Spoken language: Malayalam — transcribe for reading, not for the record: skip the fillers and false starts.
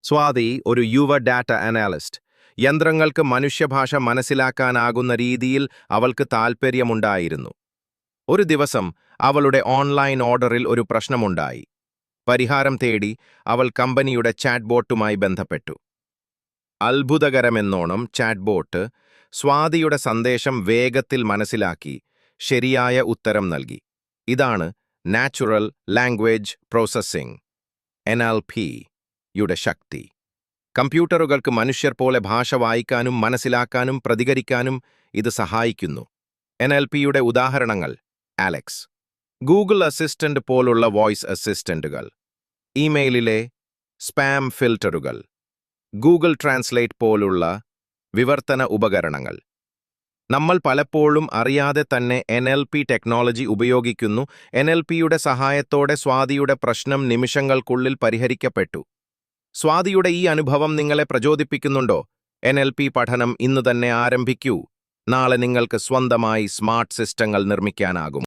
സ്വാതി ഒരു യുവ ഡാറ്റ അനാലിസ്റ്റ്. യന്ത്രങ്ങൾക്ക് മനുഷ്യഭാഷ മനസ്സിലാക്കാനാകുന്ന രീതിയിൽ അവൾക്ക് താൽപ്പര്യമുണ്ടായിരുന്നു. ഒരു ദിവസം അവളുടെ ഓൺലൈൻ ഓർഡറിൽ ഒരു പ്രശ്നമുണ്ടായി. പരിഹാരം തേടി അവൾ കമ്പനിയുടെ ചാറ്റ്ബോട്ടുമായി ബന്ധപ്പെട്ടു. അത്ഭുതകരമെന്നോണം ചാറ്റ്ബോട്ട് സ്വാതിയുടെ സന്ദേശം വേഗത്തിൽ മനസ്സിലാക്കി ശരിയായ ഉത്തരം നൽകി. ഇതാണ് നാച്ചുറൽ ലാംഗ്വേജ് പ്രോസസ്സിംഗ് (NLP) യുടെ ശക്തി. കമ്പ്യൂട്ടറുകൾക്ക് മനുഷ്യർ പോലെ ഭാഷ വായിക്കാനും മനസ്സിലാക്കാനും പ്രതികരിക്കാനും ഇത് സഹായിക്കുന്നു. NLPയുടെ ഉദാഹരണങ്ങൾ: അലക്സ്, ഗൂഗിൾ അസിസ്റ്റന്റ് പോലുള്ള വോയിസ് അസിസ്റ്റന്റുകൾ, ഇമെയിലിലെ സ്പാം ഫിൽട്ടറുകൾ, ഗൂഗിൾ ട്രാൻസ്ലേറ്റ് പോലുള്ള വിവർത്തന ഉപകരണങ്ങൾ. നമ്മൾ പലപ്പോഴും അറിയാതെ തന്നെ NLP ടെക്നോളജി ഉപയോഗിക്കുന്നു. NLPയുടെ സഹായത്തോടെ സ്വാതിയുടെ പ്രശ്നം നിമിഷങ്ങൾക്കുള്ളിൽ പരിഹരിക്കപ്പെട്ടു. സ്വാതിയുടെ ഈ അനുഭവം നിങ്ങളെ പ്രചോദിപ്പിക്കുന്നുണ്ടോ? NLP പഠനം ഇന്ന് തന്നെ ആരംഭിക്കൂ. നാളെ നിങ്ങൾക്ക് സ്വന്തമായി സ്മാർട്ട് സിസ്റ്റങ്ങൾ നിർമ്മിക്കാനാകും.